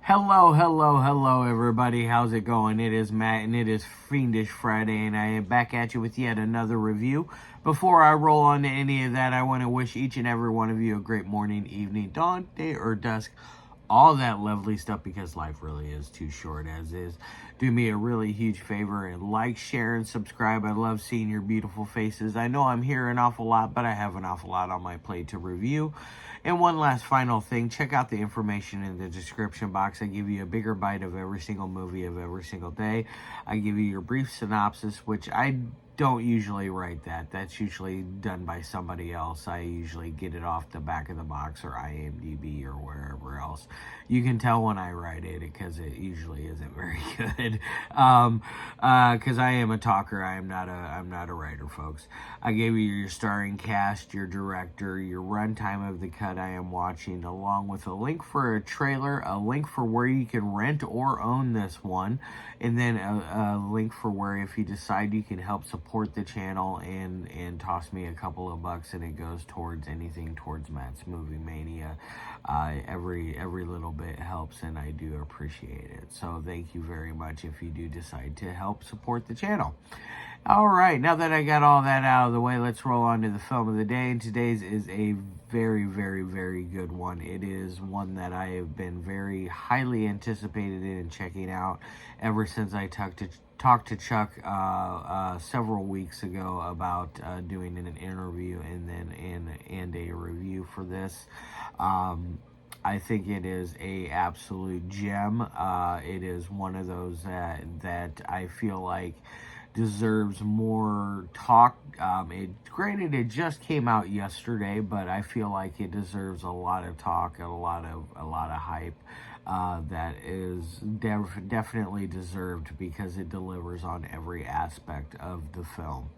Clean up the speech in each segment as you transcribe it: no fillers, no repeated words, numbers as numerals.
Hello, everybody. How's it going? It is Matt, and it is Fiendish Friday, and I am back at you with yet another review. Before I roll on to any of that, I want to wish each and every one of you a great morning, evening, dawn, day, or dusk. All that lovely stuff, because life really is too short as is. Do me a really huge favor and like, share, and subscribe. I love seeing your beautiful faces. I know I'm here an awful lot, but I have an awful lot on my plate to review. And one last final thing, check out the information in the description box. I give you a bigger bite of every single movie of every single day. I give you your brief synopsis, which I don't usually write that. That's usually done by somebody else. I usually get it off the back of the box or IMDb or wherever else. You can tell when I write it because it usually isn't very good. Because I am a talker. I'm not a writer, folks. I gave you your starring cast, your director, your runtime of the cut I am watching, along with a link for a trailer, a link for where you can rent or own this one, and then a link for where, if you decide, you can help support the channel and toss me a couple of bucks, and it goes towards anything towards Matt's Movie Mania. Every little bit helps, and I do appreciate it. So thank you very much if you do decide to help support the channel. All right, now that I got all that out of the way, let's roll on to the film of the day. And today's is a very, very, very good one. It is one that I have been very highly anticipated in checking out ever since I talked to Chuck several weeks ago about doing an interview and a review for this. I think it is a absolute gem. It is one of those that I feel like deserves more talk. Granted, it just came out yesterday, but I feel like it deserves a lot of talk and a lot of hype. That is definitely deserved because it delivers on every aspect of the film.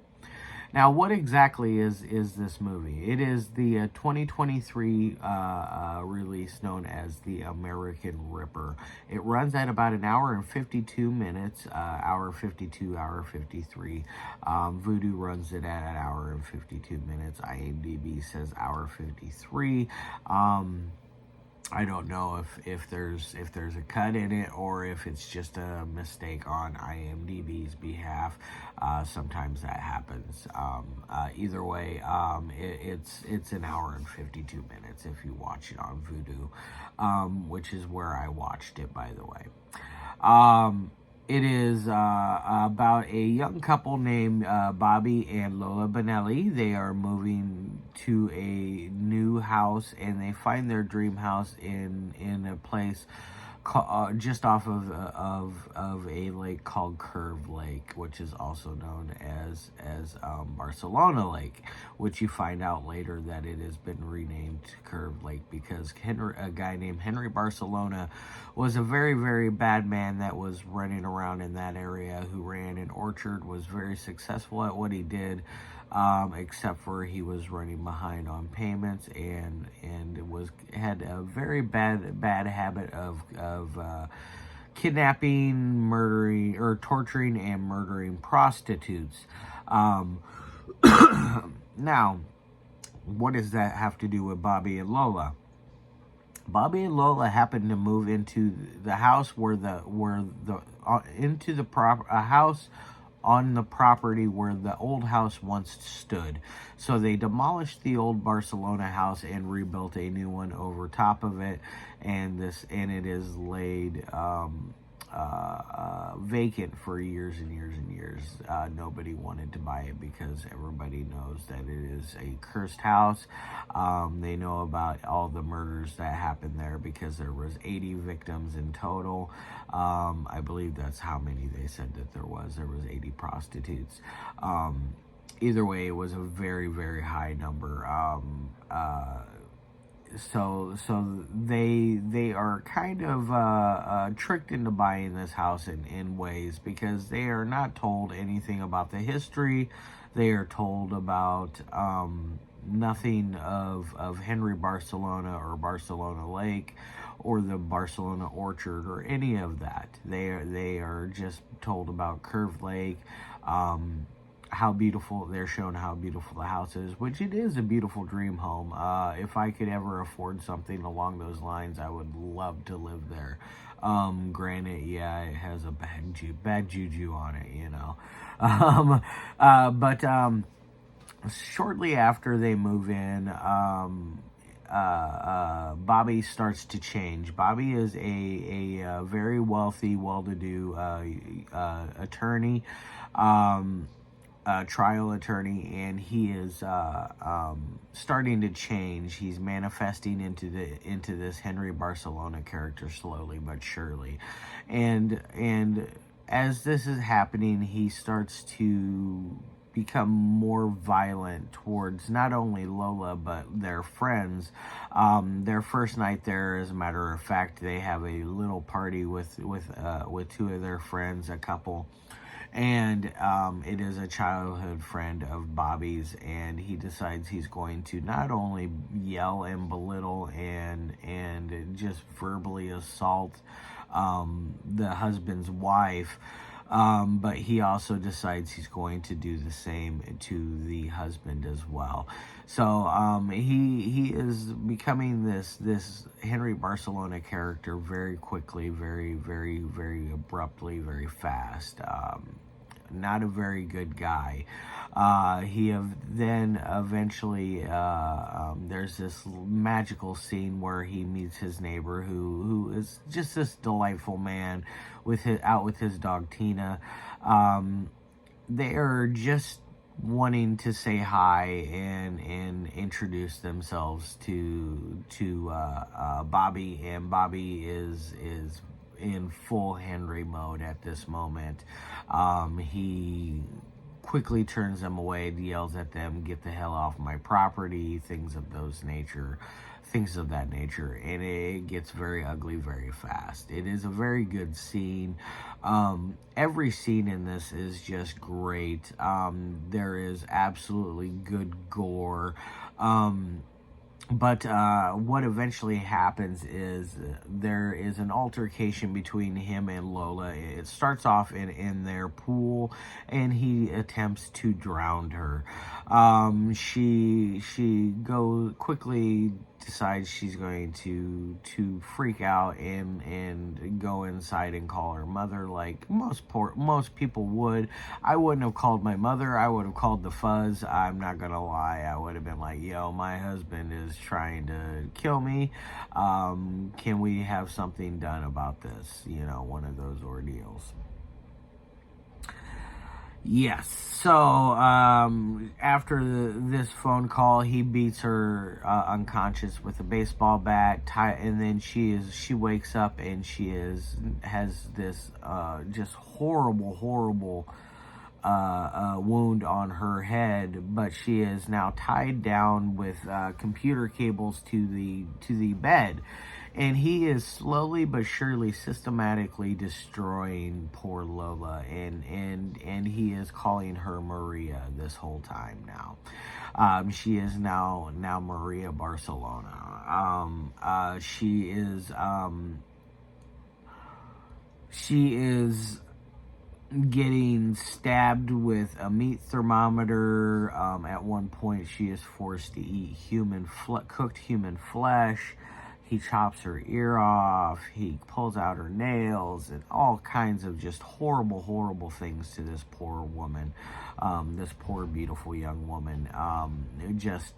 Now, what exactly is this movie? It is the 2023 release known as The American Ripper. It runs at about an hour and 52 minutes, hour 52, hour 53. Vudu runs it at an hour and 52 minutes. IMDb says hour 53. I don't know if there's a cut in it or if it's just a mistake on IMDb's behalf. Sometimes that happens. Either way, it's an hour and 52 minutes if you watch it on Vudu, which is where I watched it, by the way. It is about a young couple named Bobby and Lola Benelli. They are moving to a new house, and they find their dream house in a place just off of a lake called Curve Lake, which is also known as Barcelona Lake, which you find out later that it has been renamed Curve Lake because a guy named Henry Barcelona was a very, very bad man that was running around in that area, who ran an orchard, was very successful at what he did, except for he was running behind on payments and had a very bad habit of kidnapping, murdering, or torturing and murdering prostitutes. Now, what does that have to do with Bobby and Lola? Bobby and Lola happened to move into the house house on the property where the old house once stood. So they demolished the old Barcelona house and rebuilt a new one over top of it, and it is laid vacant for years and years and years. Nobody wanted to buy it because everybody knows that it is a cursed house. They know about all the murders that happened there because there was 80 victims in total. I believe that's how many they said that there was. There was 80 prostitutes. Either way, it was a very, very high number. So they are kind of tricked into buying this house in ways because they are not told anything about the history. They are told about nothing of Henry Barcelona or Barcelona Lake or the Barcelona Orchard or any of that. They are just told about Curve Lake, how beautiful they're shown, how beautiful the house is, which it is a beautiful dream home. If I could ever afford something along those lines, I would love to live there. Granted, yeah, it has a bad juju on it, you know. But shortly after they move in, Bobby starts to change. Bobby is a very wealthy, well-to-do attorney, trial attorney, and he is starting to change. He's manifesting into this Henry Barcelona character slowly but surely, and as this is happening, he starts to become more violent towards not only Lola but their friends. Their first night there, as a matter of fact, they have a little party with two of their friends, a couple, and it is a childhood friend of Bobby's, and he decides he's going to not only yell and belittle and just verbally assault the husband's wife, but he also decides he's going to do the same to the husband as well. So he is becoming this Henry Barcelona character very quickly, very, very, very abruptly, very fast. Not a very good guy. Then eventually there's this magical scene where he meets his neighbor, who is just this delightful man out with his dog Tina. They are just wanting to say hi and introduce themselves to Bobby, and Bobby is in full Henry mode at this moment. He quickly turns them away, yells at them, "Get the hell off my property," things of that nature, and it gets very ugly very fast. It is a very good scene. Every scene in this is just great. There is absolutely good gore. But what eventually happens is there is an altercation between him and Lola. It starts off in their pool, and he attempts to drown her. She quickly decides she's going to freak out and go inside and call her mother, like most people would. I wouldn't have called my mother. I would have called the fuzz. I'm not gonna lie. I would have been like, "Yo, my husband is trying to kill me. Can we have something done about this?" You know, one of those ordeals. Yes. So after this phone call, he beats her unconscious with a baseball bat, and then she wakes up, and has this just horrible wound on her head, but she is now tied down with computer cables to the bed. And he is slowly but surely systematically destroying poor Lola, and he is calling her Maria this whole time now. She is now Maria Barcelona. She is getting stabbed with a meat thermometer. At one point, she is forced to eat cooked human flesh. He chops her ear off. He pulls out her nails, and all kinds of just horrible things to this poor woman, this poor beautiful young woman. Just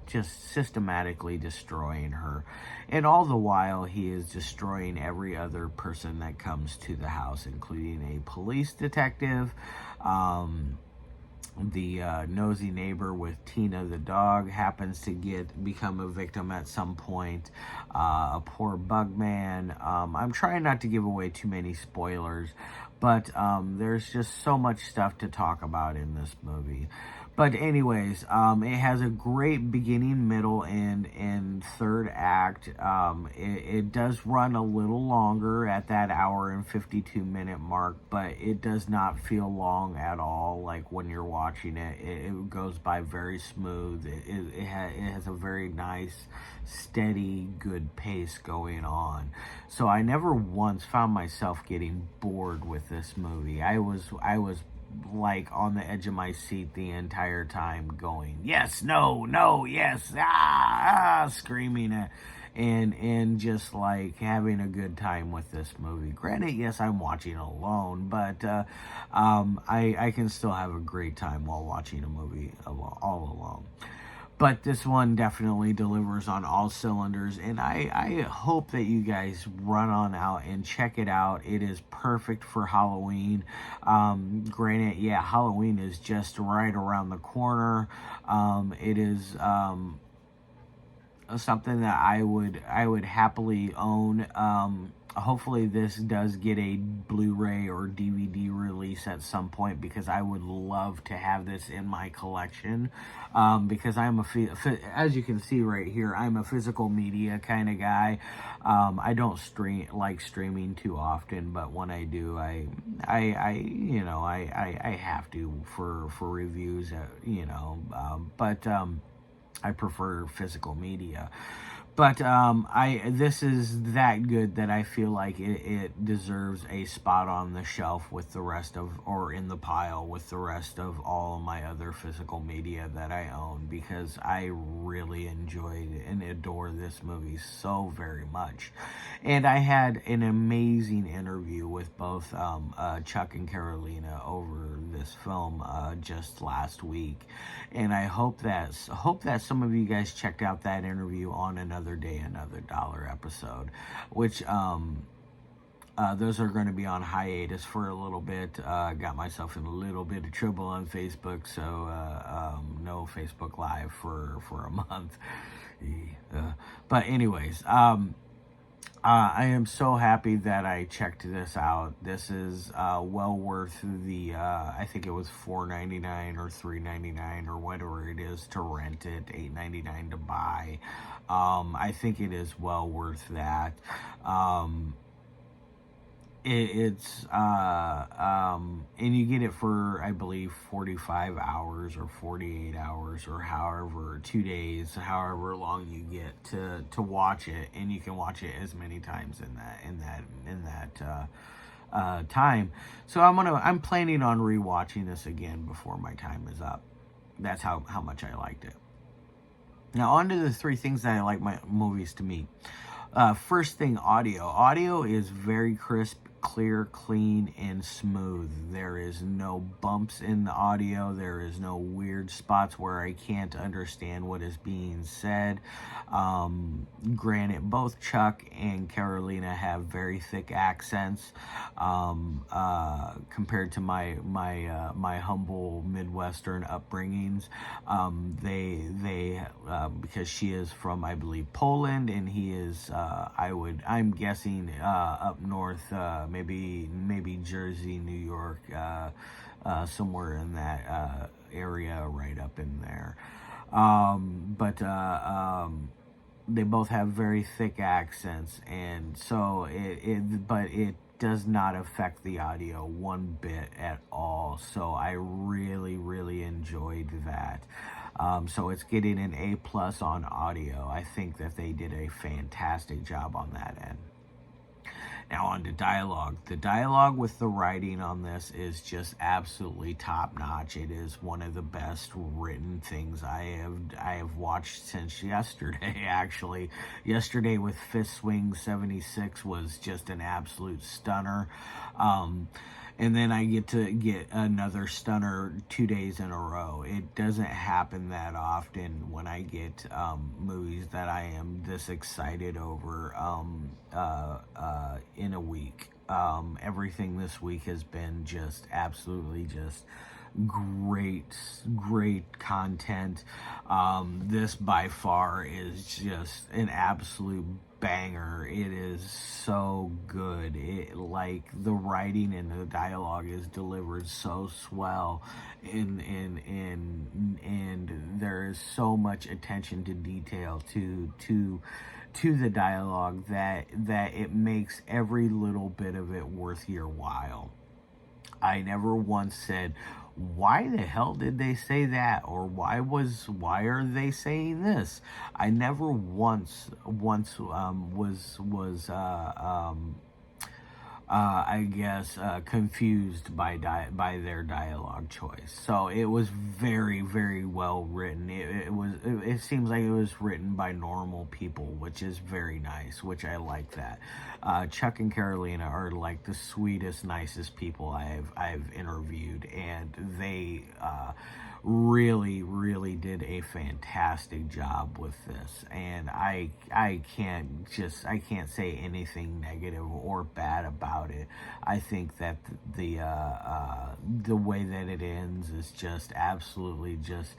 systematically destroying her, and all the while he is destroying every other person that comes to the house, including a police detective, the nosy neighbor with Tina the dog happens to become a victim at some point. A poor bug man. I'm trying not to give away too many spoilers, but there's just so much stuff to talk about in this movie. But anyways, it has a great beginning, middle, and third act. It does run a little longer at that hour and 52-minute mark, but it does not feel long at all. Like when you're watching it, it goes by very smooth. It has a very nice, steady, good pace going on. So I never once found myself getting bored with this movie. I was like on the edge of my seat the entire time, going, yes, no, no, yes, screaming it, and just like having a good time with this movie. Granted, yes, I'm watching alone, but I can still have a great time while watching a movie all alone. But this one definitely delivers on all cylinders, and I hope that you guys run on out and check it out. It is perfect for Halloween. Granted, yeah, Halloween is just right around the corner. It is something that I would happily own. Hopefully this does get a Blu-ray or DVD release at some point, because I would love to have this in my collection. Because I'm as you can see right here, I'm a physical media kind of guy. I don't streaming too often, but when I do, I have to for reviews. I prefer physical media. But this is that good that I feel like it deserves a spot on the shelf with the rest of, or in the pile with the rest of all of my other physical media that I own, because I really enjoyed and adore this movie so very much. And I had an amazing interview with both Chuck and Karolina over this film just last week, and I hope that some of you guys checked out that interview on Another Day, Another Dollar episode, which those are going to be on hiatus for a little bit. Got myself in a little bit of trouble on Facebook, so no Facebook Live for a month. But anyways, I am so happy that I checked this out. This is well worth the, I think it was $4.99 or $3.99 or whatever it is to rent it, $8.99 to buy. I think it is well worth that. And you get it for, I believe, 45 hours or 48 hours or however, 2 days, however long you get to watch it, and you can watch it as many times in that time. So I'm planning on rewatching this again before my time is up. That's how much I liked it. Now on to the 3 things that I like my movies to me. First thing, audio. Audio is very crisp, clear, clean, and smooth. There is no bumps in the audio. There is no weird spots where I can't understand what is being said. Granted, both Chuck and Karolina have very thick accents compared to my humble Midwestern upbringings. They because she is from, I believe, Poland, and he is I'm guessing up north, maybe Jersey, New York, somewhere in that area, right up in there. But they both have very thick accents, and so it does not affect the audio one bit at all. So I really enjoyed that. So it's getting an A+ on audio. I think that they did a fantastic job on that end. Now on to dialogue. The dialogue with the writing on this is just absolutely top notch. It is one of the best written things I have watched since yesterday. Actually, yesterday with Fist Swing 76 was just an absolute stunner. And then I get another stunner 2 days in a row. It doesn't happen that often when I get movies that I am this excited over in a week. Everything this week has been just absolutely just great content. This by far is just an absolute banger. It is so good. Like the writing and the dialogue is delivered so swell, and there is so much attention to detail to the dialogue that it makes every little bit of it worth your while. I never once said, why the hell did they say that? Or why are they saying this? I never once confused by their dialogue choice. So it was very, very well written. It seems like it was written by normal people, which is very nice, which I like that. Chuck and Karolina are like the sweetest, nicest people I've interviewed, and they really, really did a fantastic job with this. And I can't say anything negative or bad about it. I think that the way that it ends is just absolutely just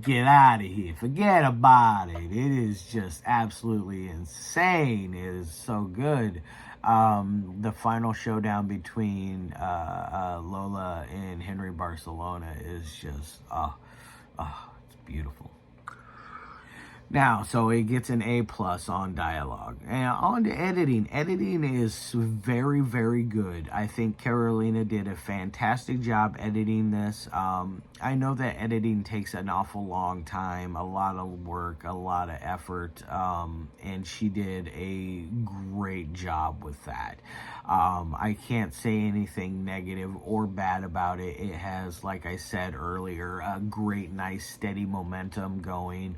get out of here, forget about it. It is just absolutely insane. It is so good. The final showdown between Lola and Henry Barcelona is just it's beautiful. Now, so it gets an A+ on dialogue. And on to editing. Editing is very, very good. I think Karolina did a fantastic job editing this. I know that editing takes an awful long time, a lot of work, a lot of effort, and she did a great job with that. I can't say anything negative or bad about it. It has, like I said earlier, a great, nice, steady momentum going.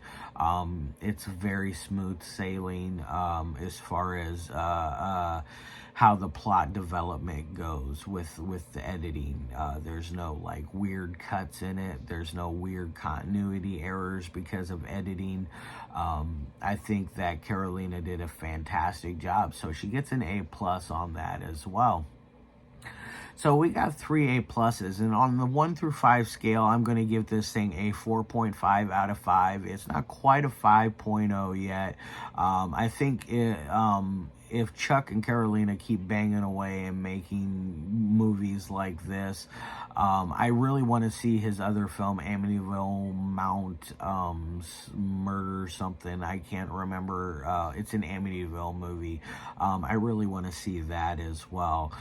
It's very smooth sailing as far as how the plot development goes with the editing. There's no like weird cuts in it. There's no weird continuity errors because of editing. I think that Karolina did a fantastic job, so she gets an A+ on that as well. So we got 3 A+, and on the 1 through 5 scale, I'm going to give this thing a 4.5 out of 5. It's not quite a 5.0 yet. I think if Chuck and Karolina keep banging away and making movies like this, I really want to see his other film, Amityville Mount Murder something. I can't remember. It's an Amityville movie. I really want to see that as well.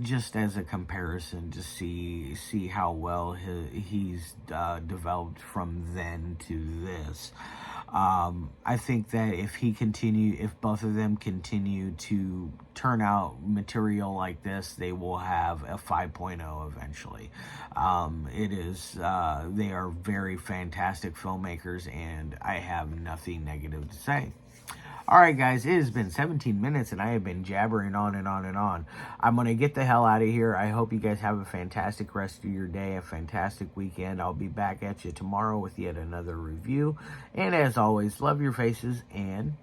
Just as a comparison to see how well he's developed from then to this. I think that if both of them continue to turn out material like this, they will have a 5.0 eventually. They are very fantastic filmmakers, and I have nothing negative to say. Alright guys, it has been 17 minutes and I have been jabbering on and on and on. I'm going to get the hell out of here. I hope you guys have a fantastic rest of your day, a fantastic weekend. I'll be back at you tomorrow with yet another review. And as always, love your faces and